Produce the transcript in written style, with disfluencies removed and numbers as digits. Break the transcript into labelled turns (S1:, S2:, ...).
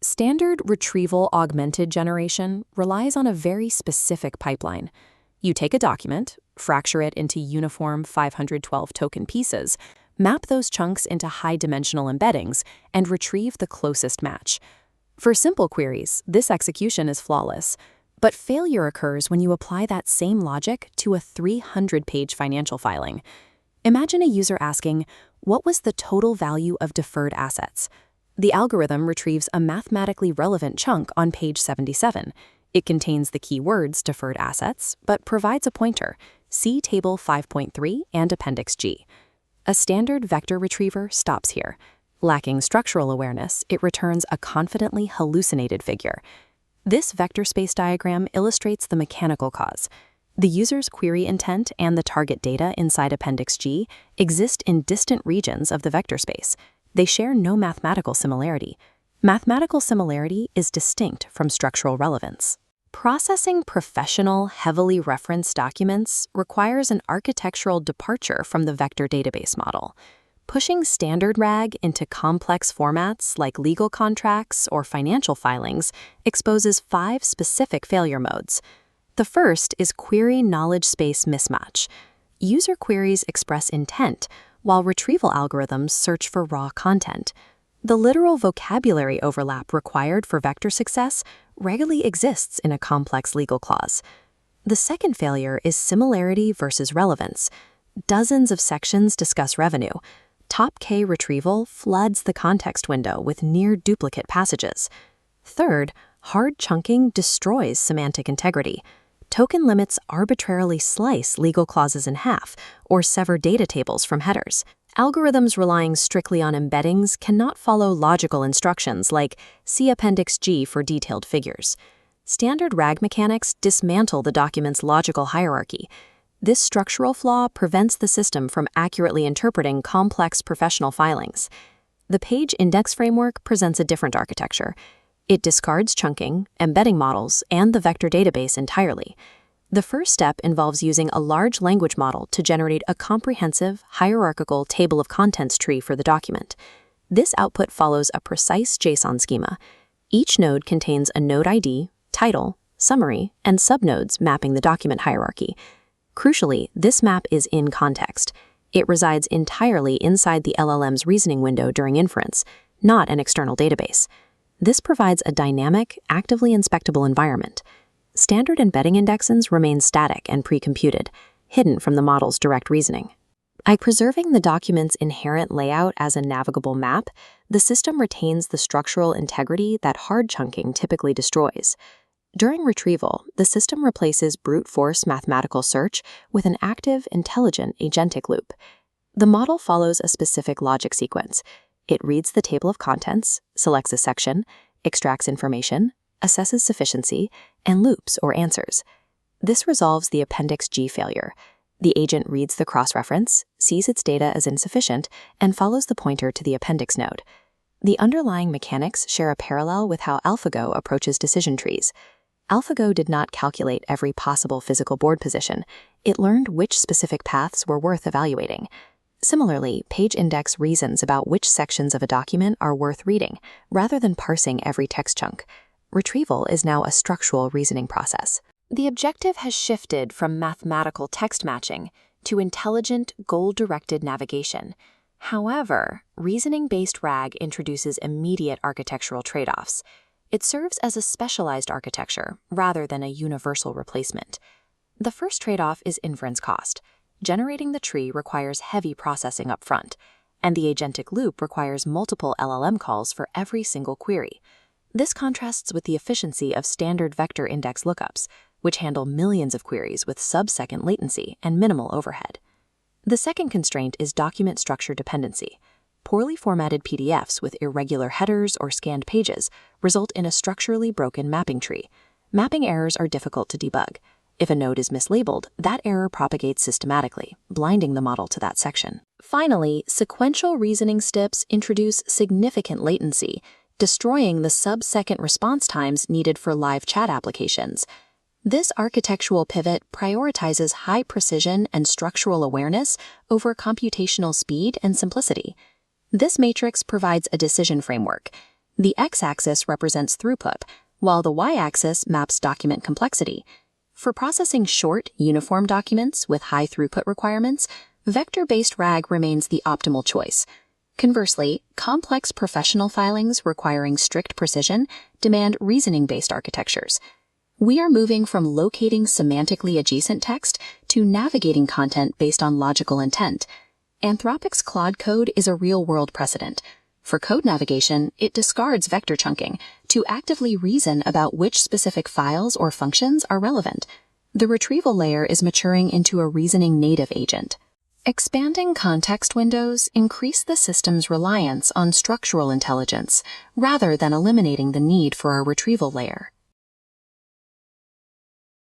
S1: Standard retrieval augmented generation relies on a very specific pipeline. You take a document, fracture it into uniform 512 token pieces, map those chunks into high-dimensional embeddings, and retrieve the closest match. For simple queries, this execution is flawless, but failure occurs when you apply that same logic to a 300-page financial filing. Imagine a user asking, "What was the total value of deferred assets?" The algorithm retrieves a mathematically relevant chunk on page 77. It contains the keywords deferred assets, but provides a pointer, see Table 5.3 and Appendix G. A standard vector retriever stops here. Lacking structural awareness, it returns a confidently hallucinated figure. This vector space diagram illustrates the mechanical cause. The user's query intent and the target data inside Appendix G exist in distant regions of the vector space. They share no mathematical similarity. Mathematical similarity is distinct from structural relevance. Processing professional, heavily referenced documents requires an architectural departure from the vector database model. Pushing standard RAG into complex formats like legal contracts or financial filings exposes 5 specific failure modes. The first is query knowledge space mismatch. User queries express intent, while retrieval algorithms search for raw content. The literal vocabulary overlap required for vector success rarely exists in a complex legal clause. The second failure is similarity versus relevance. Dozens of sections discuss revenue. Top K retrieval floods the context window with near-duplicate passages. Third, hard chunking destroys semantic integrity. Token limits arbitrarily slice legal clauses in half or sever data tables from headers. Algorithms relying strictly on embeddings cannot follow logical instructions like see Appendix G for detailed figures. Standard RAG mechanics dismantle the document's logical hierarchy. This structural flaw prevents the system from accurately interpreting complex professional filings. The page index framework presents a different architecture. It discards chunking, embedding models, and the vector database entirely. The first step involves using a large language model to generate a comprehensive, hierarchical table of contents tree for the document. This output follows a precise JSON schema. Each node contains a node ID, title, summary, and subnodes mapping the document hierarchy. Crucially, this map is in context. It resides entirely inside the LLM's reasoning window during inference, not an external database. This provides a dynamic, actively inspectable environment. Standard embedding indexes remain static and pre-computed, hidden from the model's direct reasoning. By preserving the document's inherent layout as a navigable map, the system retains the structural integrity that hard chunking typically destroys. During retrieval, the system replaces brute force mathematical search with an active, intelligent agentic loop. The model follows a specific logic sequence. It reads the table of contents, selects a section, extracts information, assesses sufficiency, and loops or answers. This resolves the Appendix G failure. The agent reads the cross-reference, sees its data as insufficient, and follows the pointer to the appendix node. The underlying mechanics share a parallel with how AlphaGo approaches decision trees. AlphaGo did not calculate every possible physical board position. It learned which specific paths were worth evaluating. Similarly, PageIndex reasons about which sections of a document are worth reading, rather than parsing every text chunk. Retrieval is now a structural reasoning process. The objective has shifted from mathematical text matching to intelligent, goal-directed navigation. However, reasoning-based RAG introduces immediate architectural trade-offs. It serves as a specialized architecture rather than a universal replacement. The first trade-off is inference cost. Generating the tree requires heavy processing up front, and the agentic loop requires multiple LLM calls for every single query. This contrasts with the efficiency of standard vector index lookups, which handle millions of queries with sub-second latency and minimal overhead. The second constraint is document structure dependency. Poorly formatted PDFs with irregular headers or scanned pages result in a structurally broken mapping tree. Mapping errors are difficult to debug. If a node is mislabeled, that error propagates systematically, blinding the model to that section. Finally, sequential reasoning steps introduce significant latency, destroying the sub-second response times needed for live chat applications. This architectural pivot prioritizes high precision and structural awareness over computational speed and simplicity. This matrix provides a decision framework. The x-axis represents throughput, while the y-axis maps document complexity. For processing short, uniform documents with high throughput requirements, vector-based RAG remains the optimal choice. Conversely, complex professional filings requiring strict precision demand reasoning-based architectures. We are moving from locating semantically adjacent text to navigating content based on logical intent. Anthropic's Claude Code is a real-world precedent. For code navigation, it discards vector chunking to actively reason about which specific files or functions are relevant. The retrieval layer is maturing into a reasoning native agent. Expanding context windows increase the system's reliance on structural intelligence rather than eliminating the need for a retrieval layer.